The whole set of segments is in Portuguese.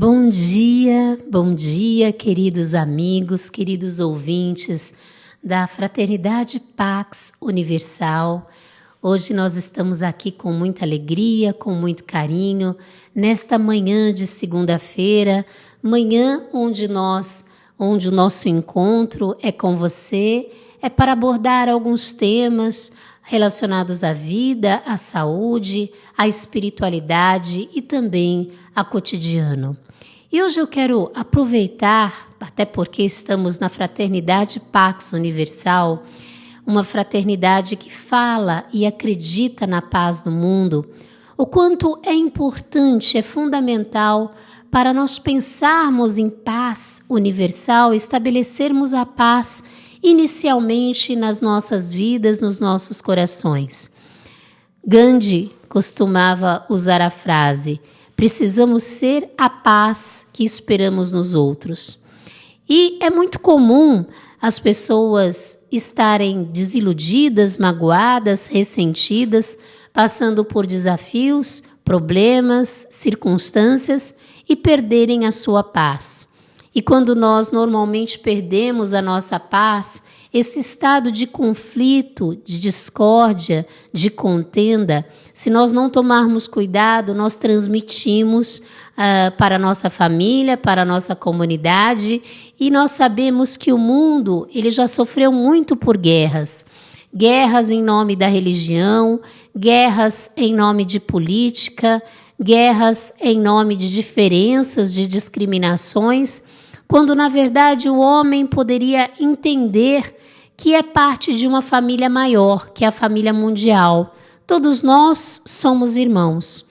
Bom dia, queridos amigos, queridos ouvintes da Fraternidade Pax Universal. Hoje nós estamos aqui com muita alegria, com muito carinho, nesta manhã de segunda-feira, manhã onde o nosso encontro é com você, é para abordar alguns temas relacionados à vida, à saúde, à espiritualidade e também ao cotidiano. E hoje eu quero aproveitar, até porque estamos na Fraternidade Pax Universal, uma fraternidade que fala e acredita na paz no mundo, o quanto é importante, é fundamental para nós pensarmos em paz universal, estabelecermos a paz inicialmente nas nossas vidas, nos nossos corações. Gandhi costumava usar a frase: precisamos ser a paz que esperamos nos outros. E é muito comum as pessoas estarem desiludidas, magoadas, ressentidas, passando por desafios, problemas, circunstâncias e perderem a sua paz. E quando nós normalmente perdemos a nossa paz, esse estado de conflito, de discórdia, de contenda, se nós não tomarmos cuidado, nós transmitimos para a nossa família, para a nossa comunidade, e nós sabemos que o mundo ele já sofreu muito por guerras. Guerras em nome da religião, guerras em nome de política, guerras em nome de diferenças, de discriminações, quando na verdade o homem poderia entender que é parte de uma família maior, que é a família mundial. Todos nós somos irmãos.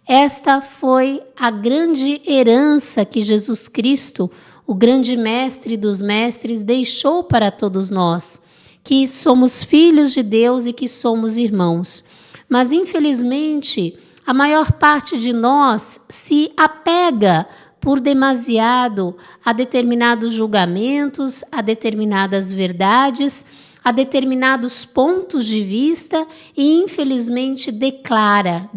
Esta foi a grande herança que Jesus Cristo, o grande mestre dos mestres, deixou para todos nós, que somos filhos de Deus e que somos irmãos. Mas infelizmente, a maior parte de nós se apega por demasiado a determinados julgamentos, a determinadas verdades, a determinados pontos de vista e, infelizmente, deflagra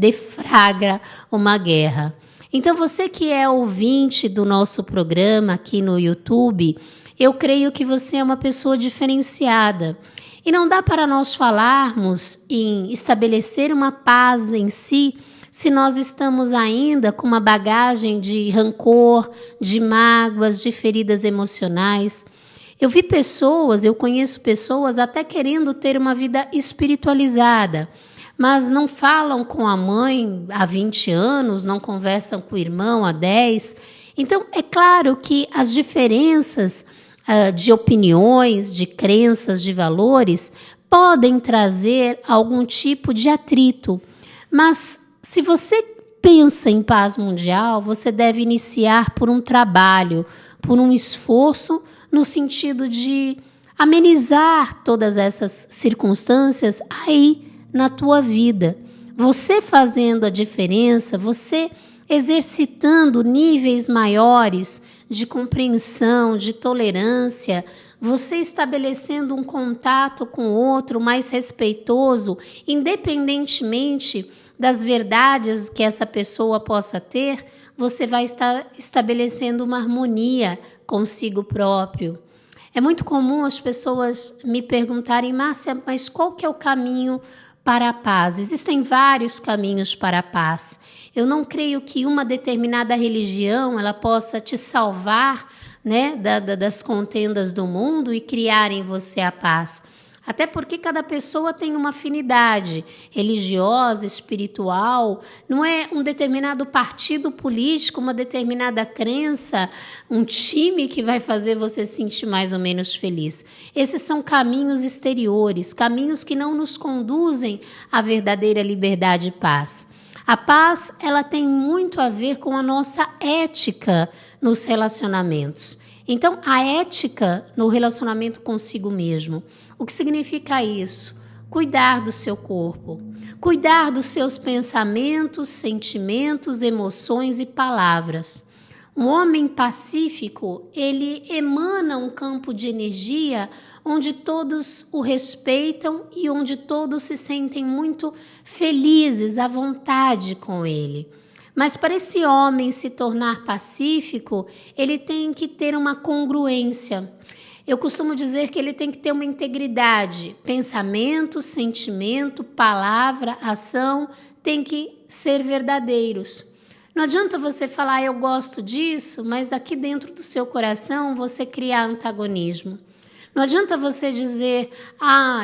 uma guerra. Então, você que é ouvinte do nosso programa aqui no YouTube, eu creio que você é uma pessoa diferenciada. E não dá para nós falarmos em estabelecer uma paz em si, se nós estamos ainda com uma bagagem de rancor, de mágoas, de feridas emocionais. Eu conheço pessoas até querendo ter uma vida espiritualizada, mas não falam com a mãe há 20 anos, não conversam com o irmão há 10. Então, é claro que as diferenças de opiniões, de crenças, de valores, podem trazer algum tipo de atrito, mas se você pensa em paz mundial, você deve iniciar por um trabalho, por um esforço no sentido de amenizar todas essas circunstâncias aí na tua vida. Você fazendo a diferença, você exercitando níveis maiores de compreensão, de tolerância, você estabelecendo um contato com o outro mais respeitoso, independentemente das verdades que essa pessoa possa ter, você vai estar estabelecendo uma harmonia consigo próprio. É muito comum as pessoas me perguntarem: Márcia, mas qual que é o caminho para a paz? Existem vários caminhos para a paz. Eu não creio que uma determinada religião ela possa te salvar, né, das contendas do mundo e criar em você a paz. Até porque cada pessoa tem uma afinidade religiosa, espiritual, não é um determinado partido político, uma determinada crença, um time que vai fazer você se sentir mais ou menos feliz. Esses são caminhos exteriores, caminhos que não nos conduzem à verdadeira liberdade e paz. A paz, ela tem muito a ver com a nossa ética nos relacionamentos. Então, a ética no relacionamento consigo mesmo. O que significa isso? Cuidar do seu corpo, cuidar dos seus pensamentos, sentimentos, emoções e palavras. Um homem pacífico, ele emana um campo de energia onde todos o respeitam e onde todos se sentem muito felizes, à vontade com ele. Mas para esse homem se tornar pacífico, ele tem que ter uma congruência. Eu costumo dizer que ele tem que ter uma integridade. Pensamento, sentimento, palavra, ação tem que ser verdadeiros. Não adianta você falar, eu gosto disso, mas aqui dentro do seu coração você criar antagonismo. Não adianta você dizer,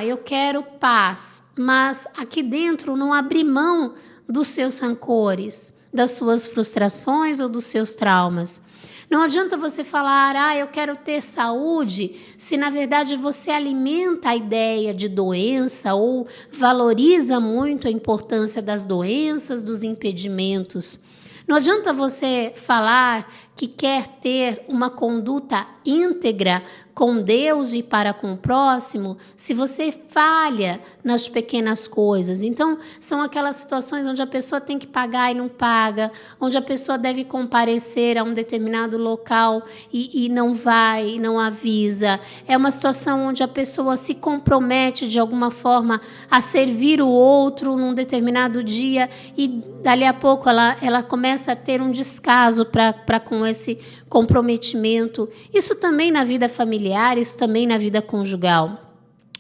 eu quero paz, mas aqui dentro não abrir mão dos seus rancores, das suas frustrações ou dos seus traumas. Não adianta você falar, eu quero ter saúde, se na verdade você alimenta a ideia de doença ou valoriza muito a importância das doenças, dos impedimentos. Não adianta você falar que quer ter uma conduta íntegra com Deus e para com o próximo, se você falha nas pequenas coisas. Então, são aquelas situações onde a pessoa tem que pagar e não paga, onde a pessoa deve comparecer a um determinado local e não vai, não avisa. É uma situação onde a pessoa se compromete de alguma forma a servir o outro num determinado dia e dali a pouco ela começa a ter um descaso para com esse comprometimento. Isso também na vida familiar, isso também na vida conjugal.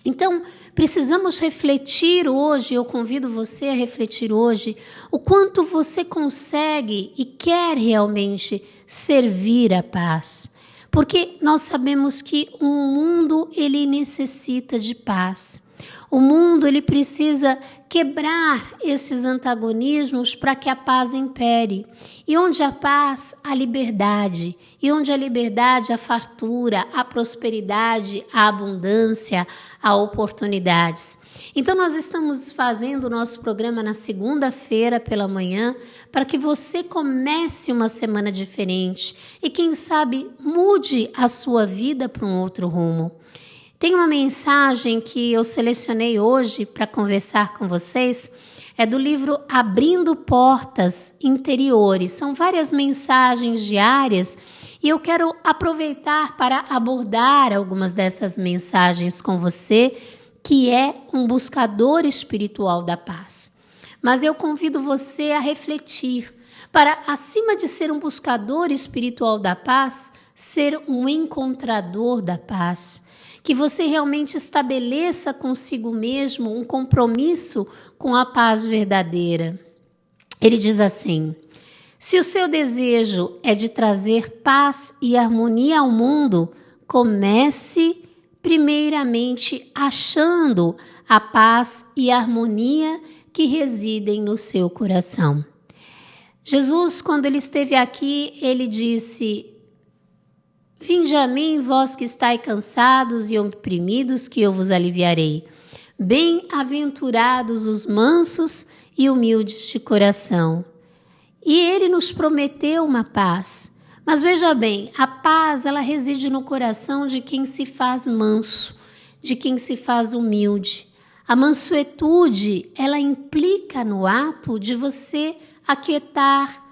Então, precisamos refletir hoje, eu convido você a refletir hoje, o quanto você consegue e quer realmente servir a paz. Porque nós sabemos que o mundo, ele necessita de paz. O mundo, ele precisa quebrar esses antagonismos para que a paz impere. E onde há paz, há liberdade. E onde há liberdade, há fartura, há prosperidade, há abundância, há oportunidades. Então, nós estamos fazendo o nosso programa na segunda-feira pela manhã para que você comece uma semana diferente e, quem sabe, mude a sua vida para um outro rumo. Tem uma mensagem que eu selecionei hoje para conversar com vocês, é do livro Abrindo Portas Interiores. São várias mensagens diárias e eu quero aproveitar para abordar algumas dessas mensagens com você, que é um buscador espiritual da paz. Mas eu convido você a refletir para, acima de ser um buscador espiritual da paz, ser um encontrador da paz. Que você realmente estabeleça consigo mesmo um compromisso com a paz verdadeira. Ele diz assim: se o seu desejo é de trazer paz e harmonia ao mundo, comece primeiramente achando a paz e a harmonia que residem no seu coração. Jesus, quando ele esteve aqui, ele disse: vinde a mim, vós que estáis cansados e oprimidos, que eu vos aliviarei. Bem-aventurados os mansos e humildes de coração. E ele nos prometeu uma paz. Mas veja bem, a paz, ela reside no coração de quem se faz manso, de quem se faz humilde. A mansuetude, ela implica no ato de você aquietar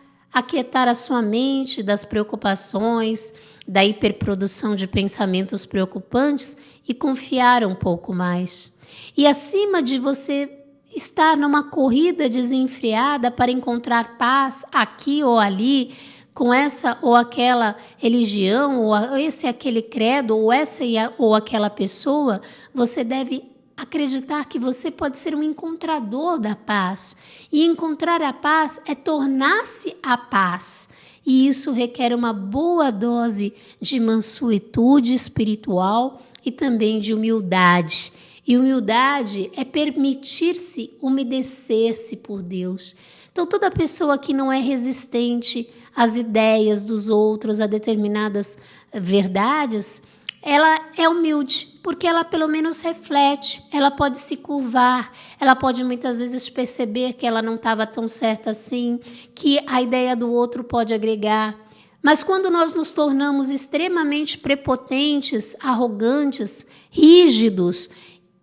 a sua mente das preocupações, da hiperprodução de pensamentos preocupantes e confiar um pouco mais. E acima de você estar numa corrida desenfreada para encontrar paz aqui ou ali, com essa ou aquela religião, ou esse e aquele credo, ou essa ou aquela pessoa, você deve acreditar que você pode ser um encontrador da paz. E encontrar a paz é tornar-se a paz. E isso requer uma boa dose de mansuetude espiritual e também de humildade. E humildade é permitir-se umedecer-se por Deus. Então, toda pessoa que não é resistente às ideias dos outros, a determinadas verdades, ela é humilde, porque ela pelo menos reflete, ela pode se curvar, ela pode muitas vezes perceber que ela não estava tão certa assim, que a ideia do outro pode agregar. Mas quando nós nos tornamos extremamente prepotentes, arrogantes, rígidos,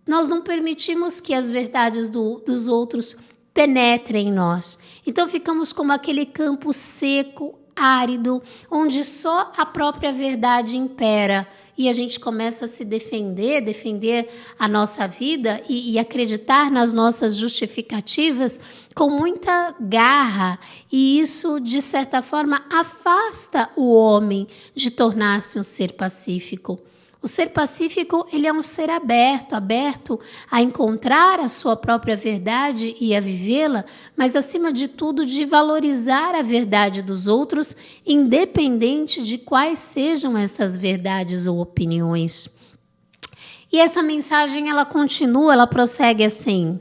nós não permitimos que as verdades dos outros penetrem em nós. Então ficamos como aquele campo seco, árido, onde só a própria verdade impera. E a gente começa a se defender a nossa vida e acreditar nas nossas justificativas com muita garra. E isso, de certa forma, afasta o homem de tornar-se um ser pacífico. O ser pacífico, ele é um ser aberto a encontrar a sua própria verdade e a vivê-la, mas, acima de tudo, de valorizar a verdade dos outros, independente de quais sejam essas verdades ou opiniões. E essa mensagem, ela continua, ela prossegue assim: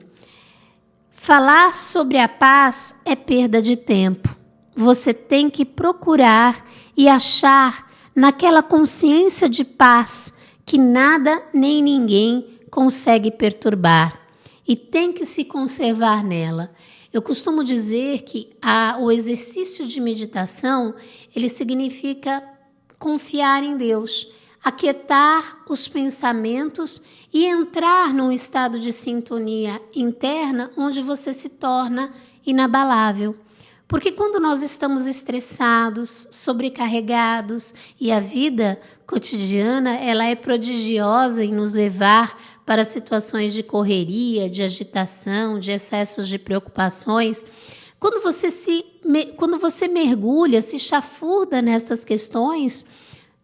falar sobre a paz é perda de tempo. Você tem que procurar e achar naquela consciência de paz que nada nem ninguém consegue perturbar e tem que se conservar nela. Eu costumo dizer que o exercício de meditação, ele significa confiar em Deus, aquietar os pensamentos e entrar num estado de sintonia interna onde você se torna inabalável. Porque quando nós estamos estressados, sobrecarregados e a vida cotidiana ela é prodigiosa em nos levar para situações de correria, de agitação, de excessos de preocupações, quando você mergulha, se chafurda nessas questões,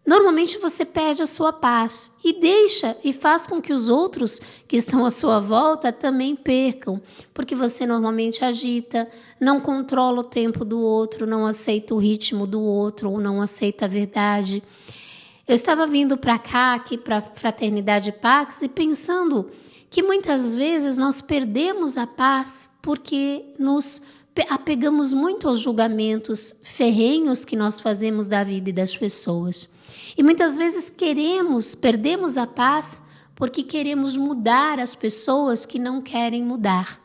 normalmente você perde a sua paz e faz com que os outros que estão à sua volta também percam, porque você normalmente agita, não controla o tempo do outro, não aceita o ritmo do outro ou não aceita a verdade. Eu estava vindo para cá, aqui para a Fraternidade Pax, e pensando que muitas vezes nós perdemos a paz porque nos apegamos muito aos julgamentos ferrenhos que nós fazemos da vida e das pessoas. E muitas vezes perdemos a paz porque queremos mudar as pessoas que não querem mudar.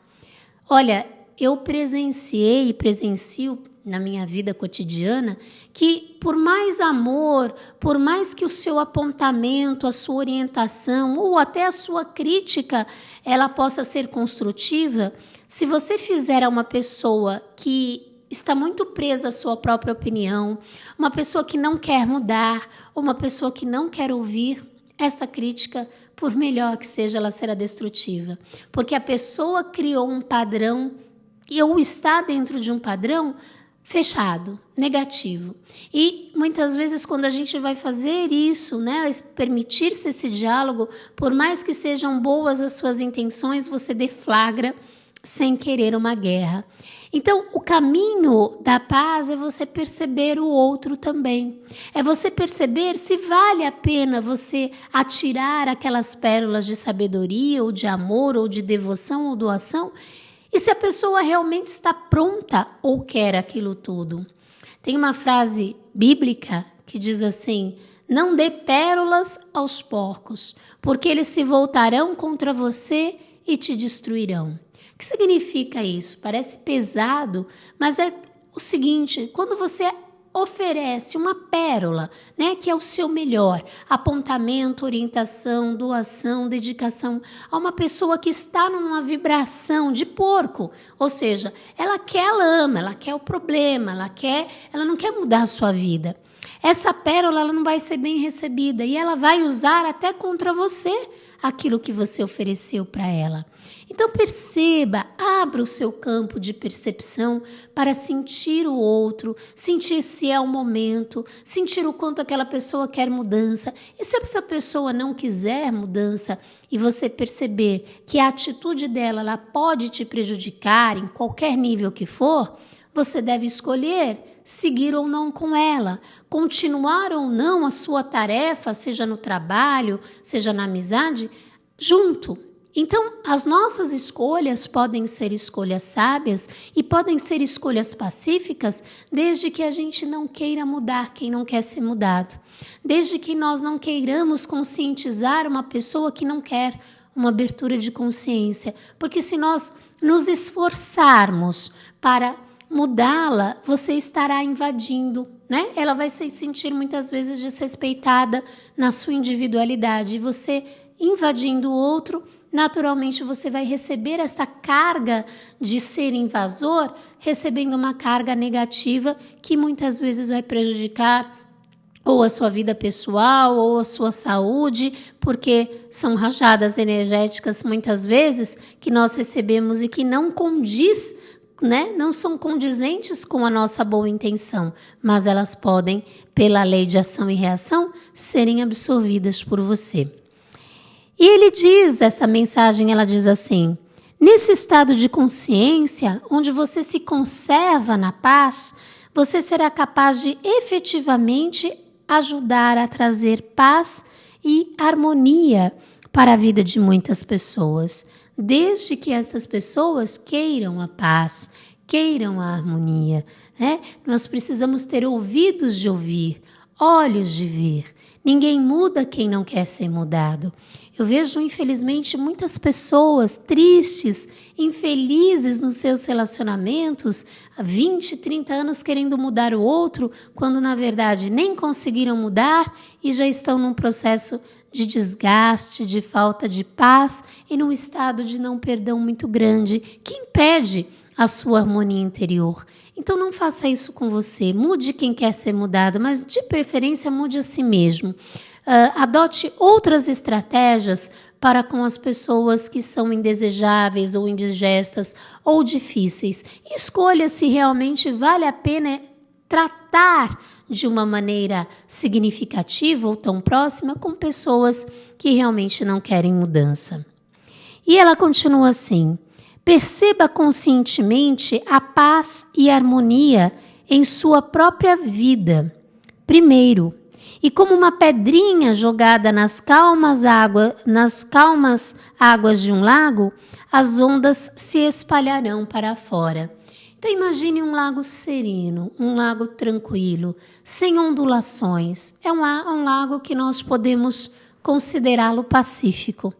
Olha, eu presenciei e presencio na minha vida cotidiana que por mais amor, por mais que o seu apontamento, a sua orientação ou até a sua crítica, ela possa ser construtiva, se você fizer a uma pessoa que está muito presa à sua própria opinião, uma pessoa que não quer mudar, ou uma pessoa que não quer ouvir, essa crítica, por melhor que seja, ela será destrutiva. Porque a pessoa criou um padrão ou está dentro de um padrão fechado, negativo. E muitas vezes quando a gente vai fazer isso, permitir-se esse diálogo, por mais que sejam boas as suas intenções, você deflagra sem querer uma guerra. Então, o caminho da paz é você perceber o outro também. É você perceber se vale a pena você atirar aquelas pérolas de sabedoria, ou de amor, ou de devoção, ou doação, e se a pessoa realmente está pronta ou quer aquilo tudo. Tem uma frase bíblica que diz assim: não dê pérolas aos porcos, porque eles se voltarão contra você e te destruirão. O que significa isso? Parece pesado, mas é o seguinte: quando você oferece uma pérola, que é o seu melhor, apontamento, orientação, doação, dedicação a uma pessoa que está numa vibração de porco, ou seja, ela quer a lama, ela quer o problema, ela não quer mudar a sua vida. Essa pérola ela não vai ser bem recebida e ela vai usar até contra você aquilo que você ofereceu para ela. Então perceba, abra o seu campo de percepção para sentir o outro, sentir se é o momento, sentir o quanto aquela pessoa quer mudança. E se essa pessoa não quiser mudança e você perceber que a atitude dela ela pode te prejudicar em qualquer nível que for, você deve escolher seguir ou não com ela, continuar ou não a sua tarefa, seja no trabalho, seja na amizade, junto. Então, as nossas escolhas podem ser escolhas sábias e podem ser escolhas pacíficas, desde que a gente não queira mudar quem não quer ser mudado. Desde que nós não queiramos conscientizar uma pessoa que não quer uma abertura de consciência. Porque se nós nos esforçarmos para mudá-la, você estará invadindo, Ela vai se sentir muitas vezes desrespeitada na sua individualidade. E você invadindo o outro, naturalmente você vai receber essa carga de ser invasor, recebendo uma carga negativa que muitas vezes vai prejudicar ou a sua vida pessoal, ou a sua saúde, porque são rajadas energéticas muitas vezes que nós recebemos e que não condiz, né? Não são condizentes com a nossa boa intenção, mas elas podem, pela lei de ação e reação, serem absorvidas por você. E ele diz, essa mensagem, ela diz assim: nesse estado de consciência, onde você se conserva na paz, você será capaz de efetivamente ajudar a trazer paz e harmonia para a vida de muitas pessoas, desde que essas pessoas queiram a paz, queiram a harmonia, né? Nós precisamos ter ouvidos de ouvir, olhos de ver. Ninguém muda quem não quer ser mudado. Eu vejo, infelizmente, muitas pessoas tristes, infelizes nos seus relacionamentos, há 20, 30 anos querendo mudar o outro, quando, na verdade, nem conseguiram mudar e já estão num processo de desgaste, de falta de paz e num estado de não perdão muito grande, que impede a sua harmonia interior. Então, não faça isso com você. Mude quem quer ser mudado, mas, de preferência, mude a si mesmo. Adote outras estratégias para com as pessoas que são indesejáveis ou indigestas ou difíceis. Escolha se realmente vale a pena tratar de uma maneira significativa ou tão próxima com pessoas que realmente não querem mudança. E ela continua assim: perceba conscientemente a paz e harmonia em sua própria vida. Primeiro, e como uma pedrinha jogada nas calmas águas de um lago, as ondas se espalharão para fora. Então imagine um lago sereno, um lago tranquilo, sem ondulações. É um lago que nós podemos considerá-lo pacífico.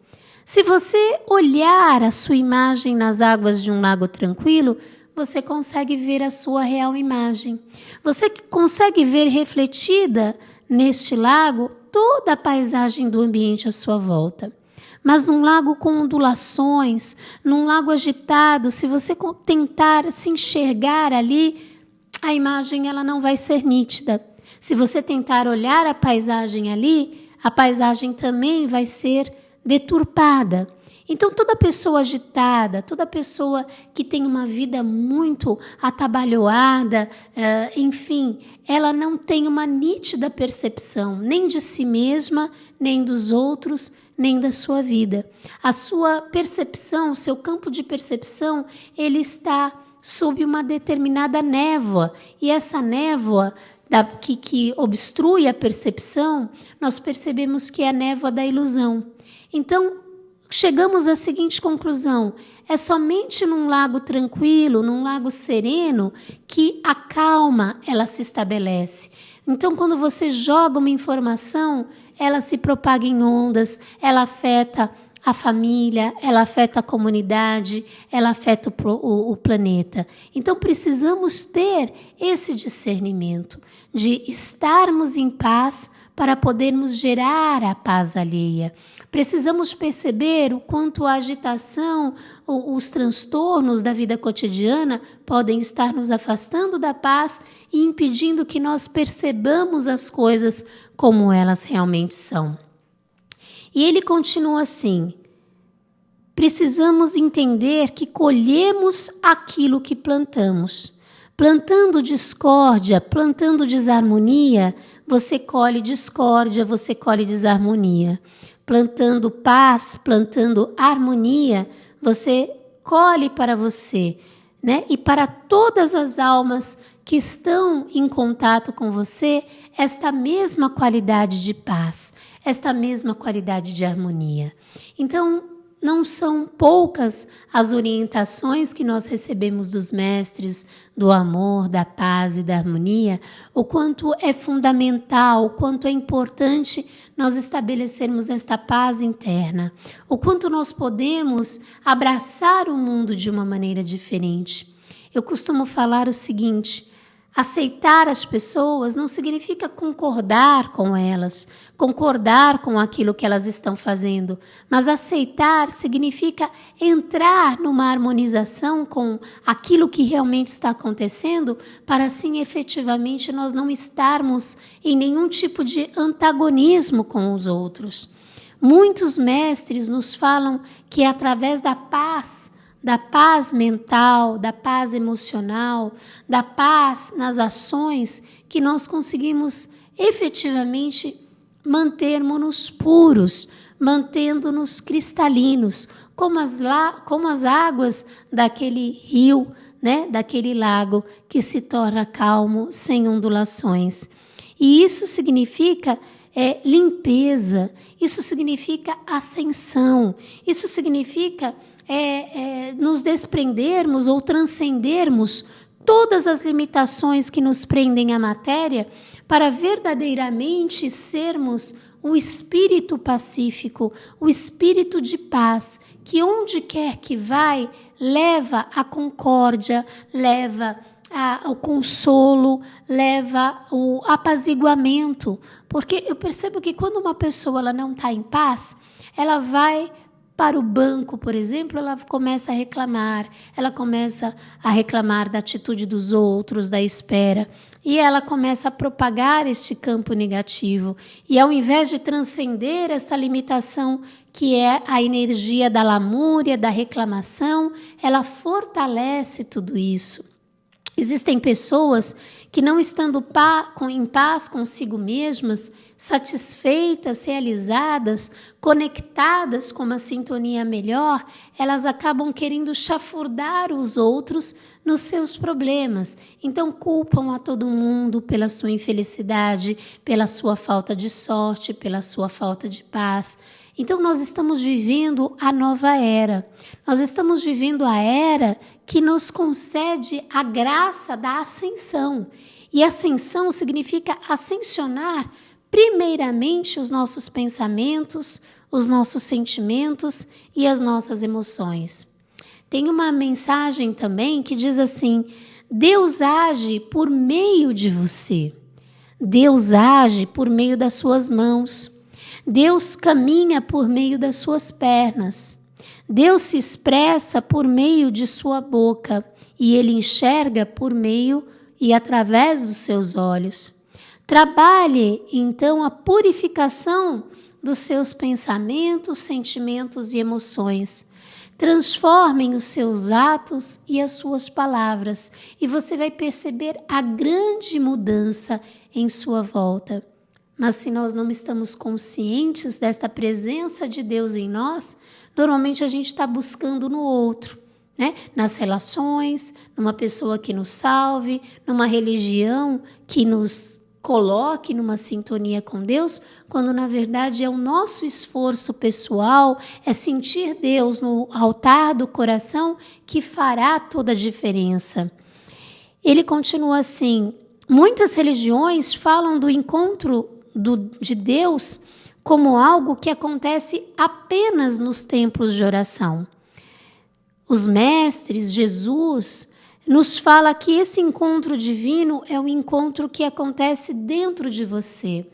Se você olhar a sua imagem nas águas de um lago tranquilo, você consegue ver a sua real imagem. Você consegue ver refletida neste lago toda a paisagem do ambiente à sua volta. Mas num lago com ondulações, num lago agitado, se você tentar se enxergar ali, a imagem ela não vai ser nítida. Se você tentar olhar a paisagem ali, a paisagem também vai ser deturpada. Então, toda pessoa agitada, toda pessoa que tem uma vida muito atabalhoada, enfim, ela não tem uma nítida percepção, nem de si mesma, nem dos outros, nem da sua vida. A sua percepção, o seu campo de percepção, ele está sob uma determinada névoa, e essa névoa que obstrui a percepção, nós percebemos que é a névoa da ilusão. Então, chegamos à seguinte conclusão: é somente num lago tranquilo, num lago sereno, que a calma ela se estabelece. Então, quando você joga uma informação, ela se propaga em ondas, ela afeta a família, ela afeta a comunidade, ela afeta o planeta. Então, precisamos ter esse discernimento de estarmos em paz para podermos gerar a paz alheia. Precisamos perceber o quanto a agitação, os transtornos da vida cotidiana podem estar nos afastando da paz e impedindo que nós percebamos as coisas como elas realmente são. E ele continua assim: precisamos entender que colhemos aquilo que plantamos. Plantando discórdia, plantando desarmonia, você colhe discórdia, você colhe desarmonia. Plantando paz, plantando harmonia, você colhe para você, né? E para todas as almas que estão em contato com você, esta mesma qualidade de paz, esta mesma qualidade de harmonia. Então, não são poucas as orientações que nós recebemos dos mestres do amor, da paz e da harmonia, o quanto é fundamental, o quanto é importante nós estabelecermos esta paz interna, o quanto nós podemos abraçar o mundo de uma maneira diferente. Eu costumo falar o seguinte: Aceitar as pessoas não significa concordar com elas, concordar com aquilo que elas estão fazendo, mas aceitar significa entrar numa harmonização com aquilo que realmente está acontecendo, para assim efetivamente nós não estarmos em nenhum tipo de antagonismo com os outros. Muitos mestres nos falam que é através da paz mental, da paz emocional, da paz nas ações, que nós conseguimos efetivamente mantermos-nos puros, mantendo-nos cristalinos, como as águas daquele rio, né, daquele lago que se torna calmo, sem ondulações. E isso significa limpeza, isso significa ascensão, isso significa nos desprendermos ou transcendermos todas as limitações que nos prendem à matéria, para verdadeiramente sermos o espírito pacífico, o espírito de paz, que onde quer que vai, leva a concórdia, leva o consolo, leva o apaziguamento. Porque eu percebo que quando uma pessoa ela não está em paz, ela vai para o banco, por exemplo, ela começa a reclamar da atitude dos outros, da espera, e ela começa a propagar este campo negativo. E ao invés de transcender essa limitação, que é a energia da lamúria, da reclamação, ela fortalece tudo isso. Existem pessoas que, não estando em paz consigo mesmas, satisfeitas, realizadas, conectadas com uma sintonia melhor, elas acabam querendo chafurdar os outros nos seus problemas. Então culpam a todo mundo pela sua infelicidade, pela sua falta de sorte, pela sua falta de paz. Então nós estamos vivendo a nova era. Nós estamos vivendo a era que nos concede a graça da ascensão. E ascensão significa ascensionar primeiramente os nossos pensamentos, os nossos sentimentos e as nossas emoções. Tem uma mensagem também que diz assim: Deus age por meio de você. Deus age por meio das suas mãos. Deus caminha por meio das suas pernas. Deus se expressa por meio de sua boca e Ele enxerga por meio e através dos seus olhos. Trabalhe, então, a purificação dos seus pensamentos, sentimentos e emoções. Transformem os seus atos e as suas palavras e você vai perceber a grande mudança em sua volta. Mas se nós não estamos conscientes desta presença de Deus em nós, normalmente a gente está buscando no outro, né? Nas relações, numa pessoa que nos salve, numa religião que nos coloque numa sintonia com Deus, quando na verdade é o nosso esforço pessoal, é sentir Deus no altar do coração que fará toda a diferença. Ele continua assim: muitas religiões falam do encontro de Deus como algo que acontece apenas nos templos de oração. Os mestres, Jesus, nos fala que esse encontro divino é um encontro que acontece dentro de você,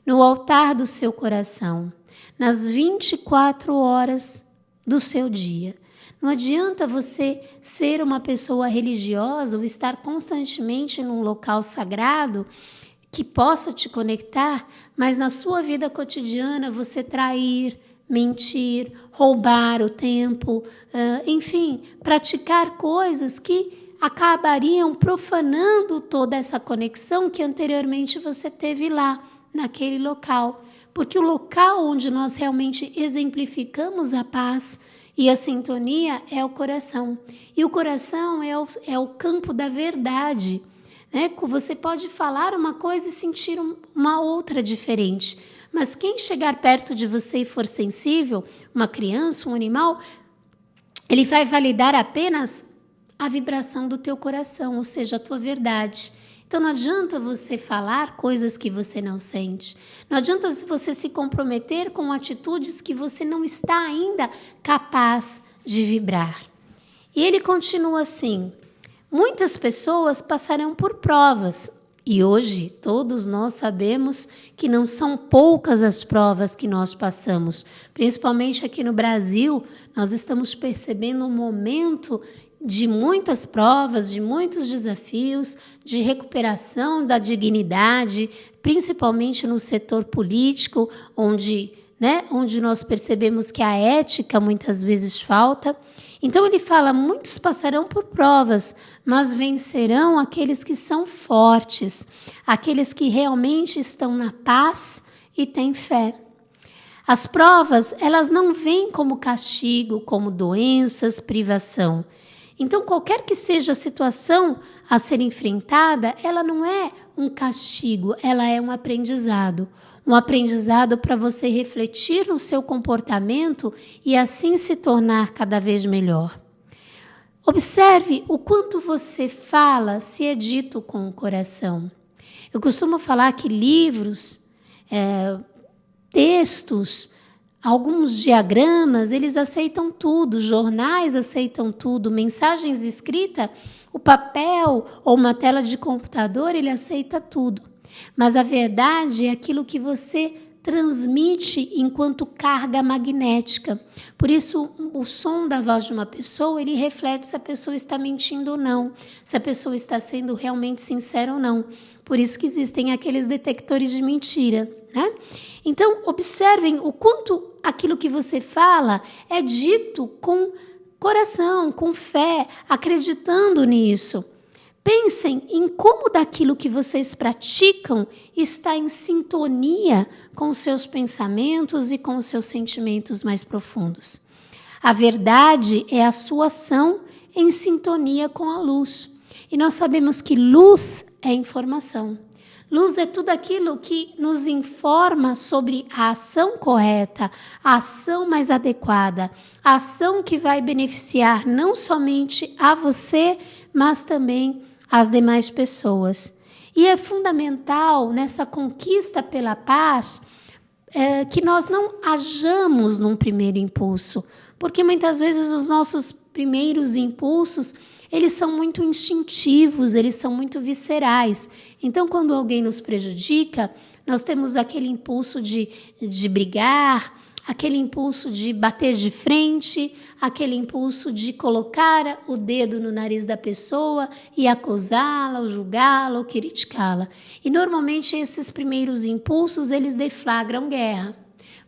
no altar do seu coração, nas 24 horas do seu dia. Não adianta você ser uma pessoa religiosa ou estar constantemente num local sagrado que possa te conectar, mas na sua vida cotidiana você trair, mentir, roubar o tempo, enfim, praticar coisas que acabariam profanando toda essa conexão que anteriormente você teve lá, naquele local. Porque o local onde nós realmente exemplificamos a paz e a sintonia é o coração. E o coração é o campo da verdade. Você pode falar uma coisa e sentir uma outra diferente, mas quem chegar perto de você e for sensível, uma criança, um animal, ele vai validar apenas a vibração do teu coração, ou seja, a tua verdade. Então não adianta você falar coisas que você não sente, não adianta você se comprometer com atitudes que você não está ainda capaz de vibrar. E ele continua assim: Muitas pessoas passarão por provas. E hoje todos nós sabemos que não são poucas as provas que nós passamos. Principalmente aqui no Brasil, nós estamos percebendo um momento de muitas provas, de muitos desafios, de recuperação da dignidade, principalmente no setor político, onde nós percebemos que a ética muitas vezes falta. Então ele fala, muitos passarão por provas, mas vencerão aqueles que são fortes, aqueles que realmente estão na paz e têm fé. As provas, elas não vêm como castigo, como doenças, privação. Então, qualquer que seja a situação a ser enfrentada, ela não é um castigo, ela é um aprendizado. Um aprendizado para você refletir no seu comportamento e assim se tornar cada vez melhor. Observe o quanto você fala se é dito com o coração. Eu costumo falar que livros, textos, alguns diagramas, eles aceitam tudo, jornais aceitam tudo, mensagens escritas, o papel ou uma tela de computador, ele aceita tudo. Mas a verdade é aquilo que você transmite enquanto carga magnética. Por isso, o som da voz de uma pessoa, ele reflete se a pessoa está mentindo ou não, se a pessoa está sendo realmente sincera ou não. Por isso que existem aqueles detectores de mentira, né? Então, observem o quanto aquilo que você fala é dito com coração, com fé, acreditando nisso. Pensem em como daquilo que vocês praticam está em sintonia com os seus pensamentos e com os seus sentimentos mais profundos. A verdade é a sua ação em sintonia com a luz. E nós sabemos que luz é informação. Luz é tudo aquilo que nos informa sobre a ação correta, a ação mais adequada, a ação que vai beneficiar não somente a você, mas também as demais pessoas. E é fundamental nessa conquista pela paz que nós não hajamos num primeiro impulso, porque muitas vezes os nossos primeiros impulsos, eles são muito instintivos, eles são muito viscerais. Então, quando alguém nos prejudica, nós temos aquele impulso de brigar, aquele impulso de bater de frente, aquele impulso de colocar o dedo no nariz da pessoa e acusá-la, ou julgá-la, ou criticá-la. E normalmente esses primeiros impulsos, eles deflagram guerra.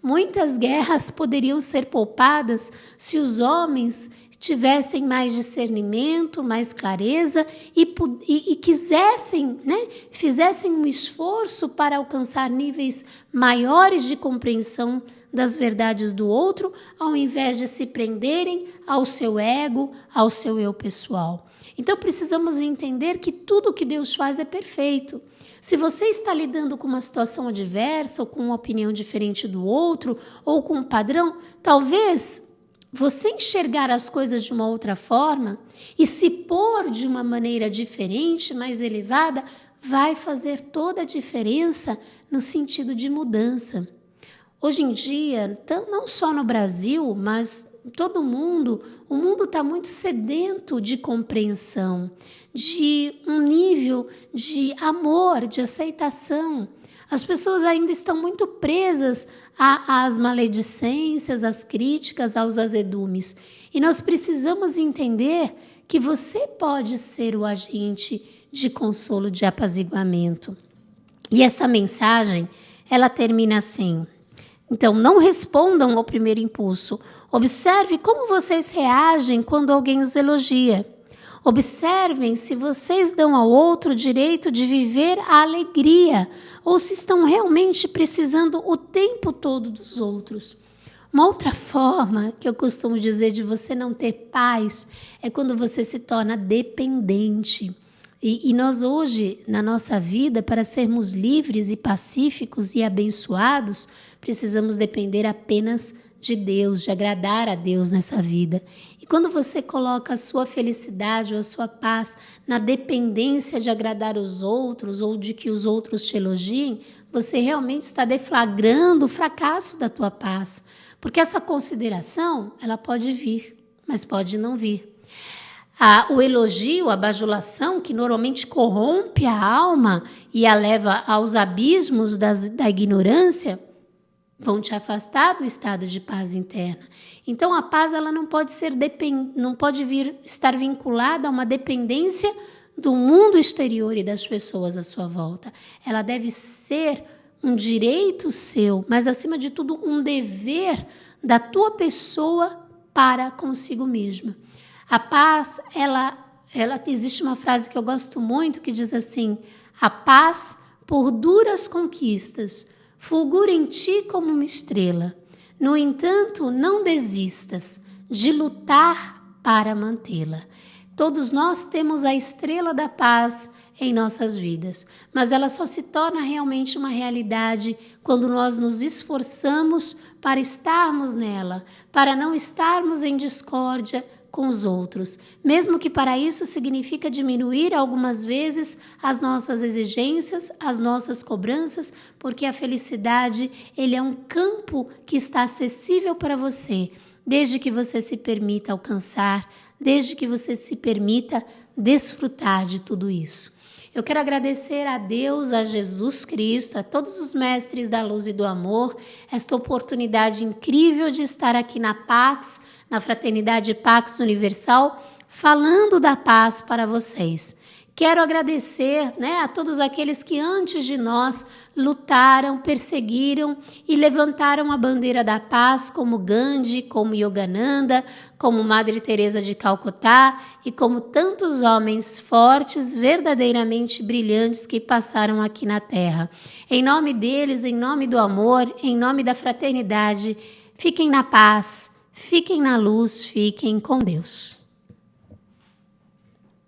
Muitas guerras poderiam ser poupadas se os homens tivessem mais discernimento, mais clareza e quisessem, fizessem um esforço para alcançar níveis maiores de compreensão das verdades do outro, ao invés de se prenderem ao seu ego, ao seu eu pessoal. Então precisamos entender que tudo que Deus faz é perfeito. Se você está lidando com uma situação adversa, ou com uma opinião diferente do outro, ou com um padrão, talvez você enxergar as coisas de uma outra forma e se pôr de uma maneira diferente, mais elevada, vai fazer toda a diferença no sentido de mudança. Hoje em dia, não só no Brasil, mas em todo o mundo está muito sedento de compreensão, de um nível de amor, de aceitação. As pessoas ainda estão muito presas às maledicências, às críticas, aos azedumes. E nós precisamos entender que você pode ser o agente de consolo, de apaziguamento. E essa mensagem, ela termina assim. Então, não respondam ao primeiro impulso. Observe como vocês reagem quando alguém os elogia. Observem se vocês dão ao outro o direito de viver a alegria ou se estão realmente precisando o tempo todo dos outros. Uma outra forma que eu costumo dizer de você não ter paz é quando você se torna dependente. E nós hoje, na nossa vida, para sermos livres e pacíficos e abençoados, precisamos depender apenas de Deus, de agradar a Deus nessa vida. E quando você coloca a sua felicidade ou a sua paz na dependência de agradar os outros ou de que os outros te elogiem, você realmente está deflagrando o fracasso da tua paz. Porque essa consideração, ela pode vir, mas pode não vir. O elogio, a bajulação, que normalmente corrompe a alma e a leva aos abismos da ignorância, vão te afastar do estado de paz interna. Então, a paz ela não pode estar vinculada a uma dependência do mundo exterior e das pessoas à sua volta. Ela deve ser um direito seu, mas, acima de tudo, um dever da tua pessoa para consigo mesma. A paz, ela existe uma frase que eu gosto muito que diz assim: a paz, por duras conquistas, fulgura em ti como uma estrela. No entanto, não desistas de lutar para mantê-la. Todos nós temos a estrela da paz em nossas vidas, mas ela só se torna realmente uma realidade quando nós nos esforçamos para estarmos nela, para não estarmos em discórdia com os outros, mesmo que para isso significa diminuir algumas vezes as nossas exigências, as nossas cobranças, porque a felicidade, ele é um campo que está acessível para você, desde que você se permita alcançar, desde que você se permita desfrutar de tudo isso. Eu quero agradecer a Deus, a Jesus Cristo, a todos os mestres da luz e do amor, esta oportunidade incrível de estar aqui na Pax, na Fraternidade Pax Universal, falando da paz para vocês. Quero agradecer, a todos aqueles que antes de nós lutaram, perseguiram e levantaram a bandeira da paz, como Gandhi, como Yogananda, como Madre Teresa de Calcutá e como tantos homens fortes, verdadeiramente brilhantes que passaram aqui na Terra. Em nome deles, em nome do amor, em nome da fraternidade, fiquem na paz, fiquem na luz, fiquem com Deus.